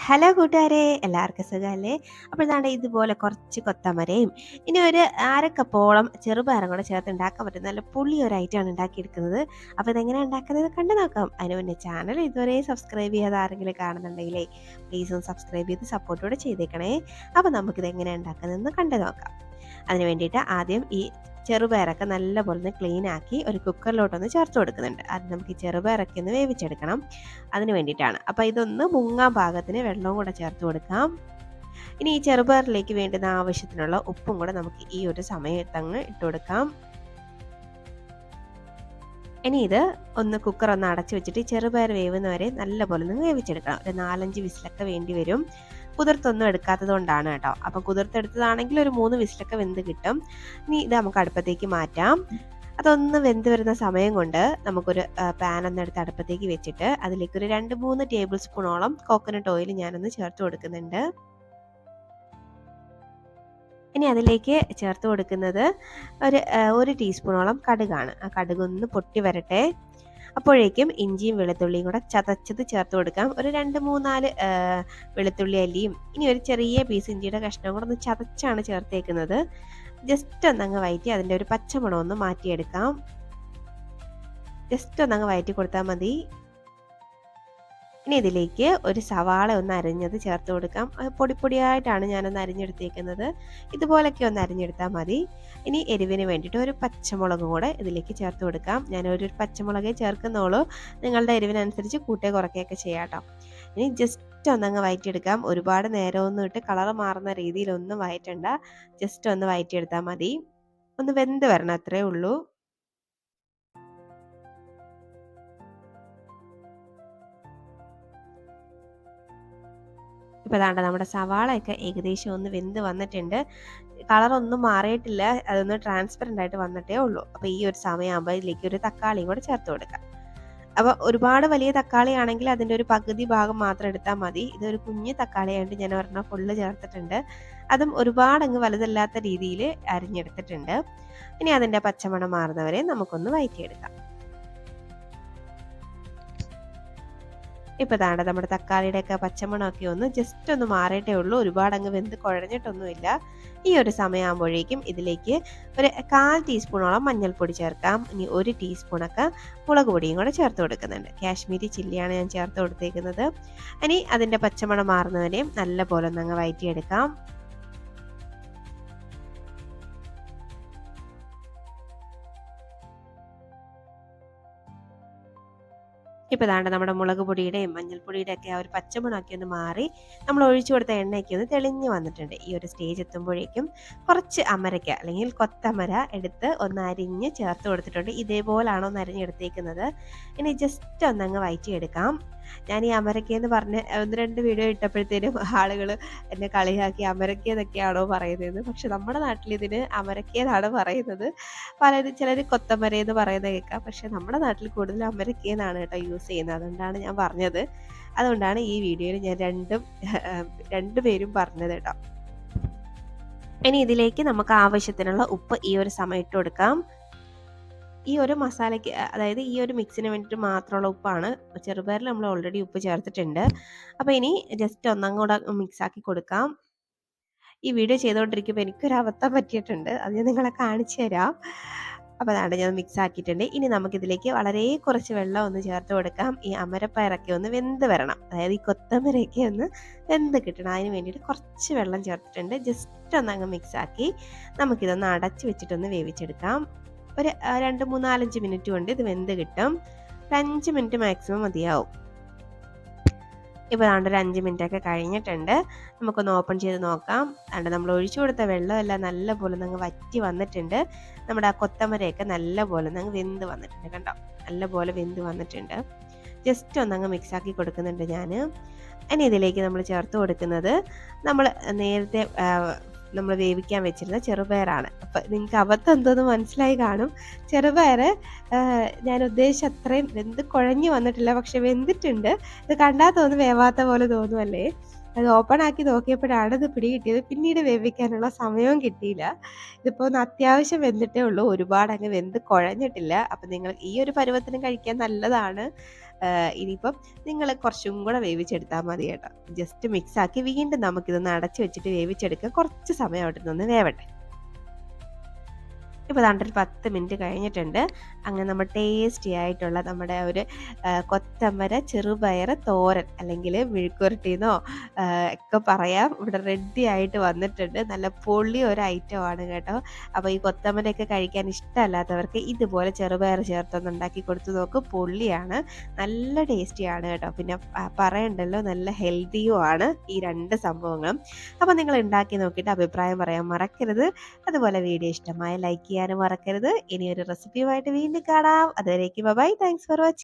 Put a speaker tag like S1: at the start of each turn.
S1: Hello കൂട്ടുകാരെ, എല്ലാവർക്കും സുഖമല്ലേ? അപ്പോൾ ദാണ്ടെ ഇതുപോലെ കുറച്ച് കൊത്തമരയും ഇനി ഒരു അരക്കപ്പോളം ചെറുപയറും കൂടെ ചേർത്ത് ഉണ്ടാക്കാൻ പറ്റും നല്ല പുളി ഒരു ഐറ്റമാണ് ഉണ്ടാക്കിയെടുക്കുന്നത്. അപ്പോൾ ഇതെങ്ങനെയാണ് ഉണ്ടാക്കുന്നത് കണ്ടു നോക്കാം. അതിന് മുന്നേ ചാനൽ ഇതുവരെ സബ്സ്ക്രൈബ് ചെയ്യാതെ ആരെങ്കിലും കാണുന്നുണ്ടെങ്കിലേ പ്ലീസ് ഒന്ന് സബ്സ്ക്രൈബ് ചെയ്ത് സപ്പോർട്ടോടെ ചെയ്തേക്കണേ. അപ്പോൾ നമുക്കിത് എങ്ങനെയാണ് ഉണ്ടാക്കുന്നതെന്ന് കണ്ടു നോക്കാം. അതിന് വേണ്ടിയിട്ട് ആദ്യം ഈ ചെറുപയറൊക്കെ നല്ലപോലെ ഒന്ന് ക്ലീൻ ആക്കി ഒരു കുക്കറിലോട്ടൊന്ന് ചേർത്ത് കൊടുക്കുന്നുണ്ട്. അത് നമുക്ക് ഈ ചെറുപയറൊക്കെ ഒന്ന് വേവിച്ചെടുക്കണം. അതിന് വേണ്ടിയിട്ടാണ്. അപ്പോൾ ഇതൊന്ന് മുങ്ങാൻ പാകത്തിന് വെള്ളവും കൂടെ ചേർത്ത് കൊടുക്കാം. ഇനി ഈ ചെറുപയറിലേക്ക് വേണ്ടുന്ന ആവശ്യത്തിനുള്ള ഉപ്പും കൂടെ നമുക്ക് ഈ ഒരു സമയത്തങ്ങ് ഇട്ട് കൊടുക്കാം. ഇനി ഇത് കുക്കർ ഒന്ന് അടച്ചു വെച്ചിട്ട് ചെറുപയർ വേവുന്നവരെ നല്ലപോലെ ഒന്ന് വേവിച്ചെടുക്കണം. ഒരു 4-5 വിസിലൊക്കെ വേണ്ടി വരും. കുതിർത്തൊന്നും എടുക്കാത്തത് കൊണ്ടാണ് കേട്ടോ. അപ്പം കുതിർത്തെടുത്തതാണെങ്കിൽ ഒരു 3 വിസിലൊക്കെ വെന്ത് കിട്ടും. ഇനി ഇത് നമുക്ക് അടുപ്പത്തേക്ക് മാറ്റാം. അതൊന്ന് വെന്ത് വരുന്ന സമയം കൊണ്ട് നമുക്കൊരു പാൻ ഒന്നെടുത്ത് അടുപ്പത്തേക്ക് വെച്ചിട്ട് അതിലേക്ക് ഒരു 2-3 ടേബിൾ സ്പൂണോളം കോക്കനട്ട് ഓയിൽ ഞാനൊന്ന് ചേർത്ത് കൊടുക്കുന്നുണ്ട്. ഇനി അതിലേക്ക് ചേർത്ത് കൊടുക്കുന്നത് ഒരു ടീസ്പൂണോളം കടുകാണ്. ആ കടുകൊന്ന് പൊട്ടി വരട്ടെ. അപ്പോഴേക്കും ഇഞ്ചിയും വെളുത്തുള്ളിയും കൂടെ ചതച്ചത് ചേർത്ത് കൊടുക്കാം. ഒരു 2-3-4 വെളുത്തുള്ളി അല്ലിയും ഇനി ഒരു ചെറിയ പീസ് ഇഞ്ചിയുടെ കഷ്ണവും കൂടെ ഒന്ന് ചതച്ചാണ് ചേർത്തേക്കുന്നത്. ജസ്റ്റ് ഒന്നങ്ങ് വഴറ്റി അതിൻ്റെ ഒരു പച്ചമണം ഒന്ന് മാറ്റിയെടുക്കാം. ജസ്റ്റ് ഒന്നങ്ങ് വഴറ്റി കൊടുത്താൽ മതി. ഇനി ഇതിലേക്ക് ഒരു സവാള ഒന്ന് അരിഞ്ഞത് ചേർത്ത് കൊടുക്കാം. പൊടിപ്പൊടിയായിട്ടാണ് ഞാനൊന്ന് അരിഞ്ഞെടുത്തേക്കുന്നത്. ഇതുപോലൊക്കെ ഒന്ന് അരിഞ്ഞെടുത്താൽ മതി. ഇനി എരിവിന് വേണ്ടിയിട്ട് ഒരു പച്ചമുളകും കൂടെ ഇതിലേക്ക് ചേർത്ത് കൊടുക്കാം. ഞാനൊരു പച്ചമുളകേ ചേർക്കുന്നുള്ളൂ. നിങ്ങളുടെ എരിവിനനുസരിച്ച് കൂട്ടേ കുറയ്ക്കുകയൊക്കെ ചെയ്യാം കേട്ടോ. ഇനി ജസ്റ്റ് ഒന്നങ്ങ് വഴറ്റിയെടുക്കാം. ഒരുപാട് നേരമൊന്നും ഇട്ട് കളർ മാറുന്ന രീതിയിലൊന്നും വഴറ്റണ്ട. ജസ്റ്റ് ഒന്ന് വഴറ്റിയെടുത്താൽ മതി. ഒന്ന് വെന്ത് വരണം, അത്രേ ഉള്ളൂ. ഇപ്പോൾ ദാണ്ട നമ്മുടെ സവാളയൊക്കെ ഏകദേശം ഒന്ന് വെന്ത് വന്നിട്ടുണ്ട്. കളറൊന്നും മാറിയിട്ടില്ല. അതൊന്ന് ട്രാൻസ്പെറൻ്റ് ആയിട്ട് വന്നിട്ടേ ഉള്ളൂ. അപ്പോൾ ഈ ഒരു സമയമാകുമ്പോൾ ഇതിലേക്ക് ഒരു തക്കാളിയും കൂടെ ചേർത്ത് കൊടുക്കാം. അപ്പോൾ ഒരുപാട് വലിയ തക്കാളി ആണെങ്കിൽ അതിൻ്റെ ഒരു പകുതി ഭാഗം മാത്രം എടുത്താൽ മതി. ഇതൊരു കുഞ്ഞു തക്കാളിയായിട്ട് ഞാൻ ഒരെണ്ണം ഫുള്ള് ചേർത്തിട്ടുണ്ട്. അതും ഒരുപാടങ്ങ് വലുതല്ലാത്ത രീതിയിൽ അരിഞ്ഞെടുത്തിട്ടുണ്ട്. ഇനി അതിൻ്റെ പച്ചമണം മാറുന്നവരെ നമുക്കൊന്ന് വഴറ്റിയെടുക്കാം. ഇപ്പോൾ ദാണ്ട നമ്മുടെ തക്കാളിയുടെയൊക്കെ പച്ചമണമൊക്കെ ഒന്ന് ജസ്റ്റ് ഒന്ന് മാറിയിട്ടേ ഉള്ളൂ. ഒരുപാട് അങ്ങ് വെന്ത് കുഴഞ്ഞിട്ടൊന്നുമില്ല. ഈ ഒരു സമയമാകുമ്പോഴേക്കും ഇതിലേക്ക് ഒരു 1/4 ടീസ്പൂണോളം മഞ്ഞൾപ്പൊടി ചേർക്കാം. ഇനി 1 ടീസ്പൂണൊക്കെ മുളക് പൊടിയും കൂടെ ചേർത്ത് കൊടുക്കുന്നുണ്ട്. കാശ്മീരി ചില്ലിയാണ് ഞാൻ ചേർത്ത് കൊടുത്തേക്കുന്നത്. ഇനി അതിൻ്റെ പച്ചമണം മാറുന്നവരെയും നല്ല പോലെ ഒന്നങ്ങ് വഴറ്റിയെടുക്കാം. ഇപ്പോൾ ദാണ്ട നമ്മുടെ മുളക് പൊടിയുടെയും മഞ്ഞൾപ്പൊടിയുടെ ഒക്കെ ആ ഒരു പച്ചമണമൊക്കെ ഒന്ന് മാറി നമ്മൾ ഒഴിച്ചു കൊടുത്ത എണ്ണയൊക്കെ ഒന്ന് തെളിഞ്ഞ് വന്നിട്ടുണ്ട്. ഈ ഒരു സ്റ്റേജ് എത്തുമ്പോഴേക്കും കുറച്ച് അമരയ്ക്ക അല്ലെങ്കിൽ കൊത്തമര എടുത്ത് ഒന്ന് അരിഞ്ഞ് ചേർത്ത് കൊടുത്തിട്ടുണ്ട്. ഇതേപോലാണോ ഒന്ന് അരിഞ്ഞെടുത്തേക്കുന്നത്. ഇനി ജസ്റ്റ് ഒന്നങ്ങ് വഴറ്റിയെടുക്കാം. ഞാൻ ഈ അമരയ്ക്കയെന്ന് പറഞ്ഞ് 1-2 വീഡിയോ ഇട്ടപ്പോഴത്തേനും ആളുകൾ എന്നെ കളിയാക്കി അമരയ്ക്ക എന്നൊക്കെയാണോ പറയുന്നതെന്ന്. പക്ഷെ നമ്മുടെ നാട്ടിൽ ഇതിന് അമരയ്ക്ക എന്നാണ് പറയുന്നത്. ചിലർ കൊത്തമരയെന്ന് പറയുന്നത് കേൾക്കാം. പക്ഷെ നമ്മുടെ നാട്ടിൽ കൂടുതൽ അമരയ്ക്ക എന്നാണ് കേട്ടോ യൂസ് ചെയ്യുന്നത്. അതുകൊണ്ടാണ് ഞാൻ പറഞ്ഞത്. അതുകൊണ്ടാണ് ഈ വീഡിയോയിൽ ഞാൻ രണ്ടു പേരും പറഞ്ഞത് കേട്ടോ. ഇനി ഇതിലേക്ക് നമുക്ക് ആവശ്യത്തിനുള്ള ഉപ്പ് ഈ ഒരു സമയം ഇട്ട് കൊടുക്കാം. ഈ ഒരു മസാലയ്ക്ക് അതായത് ഈ ഒരു മിക്സിന് വേണ്ടിയിട്ട് മാത്രമുള്ള ഉപ്പാണ്. ചെറുപയറിൽ നമ്മൾ ഓൾറെഡി ഉപ്പ് ചേർത്തിട്ടുണ്ട്. അപ്പോൾ ഇനി ജസ്റ്റ് ഒന്നും കൂടെ മിക്സാക്കി കൊടുക്കാം. ഈ വീഡിയോ ചെയ്തുകൊണ്ടിരിക്കുമ്പോൾ എനിക്കൊരു അബദ്ധം പറ്റിയിട്ടുണ്ട്. അത് ഞാൻ നിങ്ങളെ കാണിച്ചു തരാം. അപ്പോൾ അതാണ് ഞാൻ മിക്സ് ആക്കിയിട്ടുണ്ട്. ഇനി നമുക്കിതിലേക്ക് വളരെ കുറച്ച് വെള്ളം ഒന്ന് ചേർത്ത് കൊടുക്കാം. ഈ അമരപ്പയറൊക്കെ ഒന്ന് വെന്ത് വരണം. അതായത് ഈ കൊത്തമരയൊക്കെ ഒന്ന് വെന്ത് കിട്ടണം. അതിന് വേണ്ടിയിട്ട് കുറച്ച് വെള്ളം ചേർത്തിട്ടുണ്ട്. ജസ്റ്റ് ഒന്നങ്ങ് മിക്സാക്കി നമുക്കിതൊന്ന് അടച്ച് വെച്ചിട്ടൊന്ന് വേവിച്ചെടുക്കാം. ഒരു 2-3-4-5 മിനിറ്റ് കൊണ്ട് ഇത് വെന്ത് കിട്ടും. ഒരു 5 മിനിറ്റ് മാക്സിമം മതിയാവും. ഇപ്പോൾ ദാണ്ട ഒരു 5 മിനിറ്റൊക്കെ കഴിഞ്ഞിട്ടുണ്ട്. നമുക്കൊന്ന് ഓപ്പൺ ചെയ്ത് നോക്കാം. ദാണ്ട നമ്മൾ ഒഴിച്ചു കൊടുത്ത വെള്ളമെല്ലാം നല്ലപോലെ അങ്ങ് വറ്റി വന്നിട്ടുണ്ട്. നമ്മുടെ ആ കൊത്തമരയൊക്കെ നല്ലപോലെ അങ്ങ് വെന്ത് വന്നിട്ടുണ്ട്. കണ്ടോ, നല്ലപോലെ വെന്ത് വന്നിട്ടുണ്ട്. ജസ്റ്റ് ഒന്നങ്ങ് മിക്സാക്കി കൊടുക്കുന്നുണ്ട് ഞാൻ. ഇനി ഇതിലേക്ക് നമ്മൾ ചേർത്ത് കൊടുക്കുന്നത് നമ്മൾ നേരത്തെ നമ്മൾ വേവിക്കാൻ വെച്ചിരുന്ന ചെറുപയറാണ്. അപ്പം നിങ്ങൾക്ക് അബദ്ധം എന്തോന്ന് മനസ്സിലായി കാണും. ചെറുപയർ ഞാൻ ഉദ്ദേശിച്ച അത്രയും വെന്ത് കുഴഞ്ഞു വന്നിട്ടില്ല. പക്ഷെ വെന്തിട്ടുണ്ട്. ഇത് കണ്ടാൽ തോന്നും വേവാത്ത പോലെ തോന്നുമല്ലേ. അത് ഓപ്പൺ ആക്കി നോക്കിയപ്പോഴാണ് ഇത് പിടികിട്ടിയത്. പിന്നീട് വേവിക്കാനുള്ള സമയവും കിട്ടിയില്ല. ഇതിപ്പോൾ ഒന്ന് അത്യാവശ്യം വെന്തിട്ടേ ഉള്ളൂ. ഒരുപാട് അങ്ങ് വെന്ത് കുഴഞ്ഞിട്ടില്ല. അപ്പം നിങ്ങൾ ഈ ഒരു പരുവത്തിന് കഴിക്കാൻ നല്ലതാണ്. ഇനിയിപ്പം നിങ്ങൾ കുറച്ചും കൂടെ വേവിച്ചെടുത്താൽ മതി കേട്ടോ. ജസ്റ്റ് മിക്സാക്കി വീണ്ടും നമുക്കിതൊന്ന് അടച്ച് വെച്ചിട്ട് വേവിച്ചെടുക്കുക. കുറച്ച് സമയം അവിടെ നിന്ന് വേവട്ടെ. ഇപ്പോൾ ദാണ്ടെ ഒരു 10 മിനിറ്റ് കഴിഞ്ഞിട്ടുണ്ട്. അങ്ങനെ നമ്മൾ ടേസ്റ്റി ആയിട്ടുള്ള നമ്മുടെ ഒരു കൊത്തമര ചെറുപയർ തോരൻ അല്ലെങ്കിൽ മെഴുക്കുവരട്ടിന്നോ ഒക്കെ പറയാം. ഇവിടെ റെഡി ആയിട്ട് വന്നിട്ടുണ്ട്. നല്ല പൊളി ഒരു ഐറ്റമാണ് കേട്ടോ. അപ്പോൾ ഈ കൊത്തമരയൊക്കെ കഴിക്കാൻ ഇഷ്ടമല്ലാത്തവർക്ക് ഇതുപോലെ ചെറുപയർ ചേർത്തൊന്ന് ഉണ്ടാക്കി കൊടുത്തു നോക്ക്. പൊള്ളിയാണ്. നല്ല ടേസ്റ്റിയാണ് കേട്ടോ. പിന്നെ പറയണ്ടല്ലോ, നല്ല ഹെൽത്തിയും ആണ് ഈ 2 സംഭവങ്ങളും. അപ്പോൾ നിങ്ങൾ ഉണ്ടാക്കി നോക്കിയിട്ട് അഭിപ്രായം പറയാൻ മറക്കരുത്. അതുപോലെ വീഡിയോ ഇഷ്ടമായ ലൈക്ക് ചെയ്യാനും മറക്കരുത്. ഇനിയൊരു റെസിപ്പിയുമായിട്ട് വീണ്ടും കാണാം. അതുവരേക്കും ബൈ. Thanks for watching.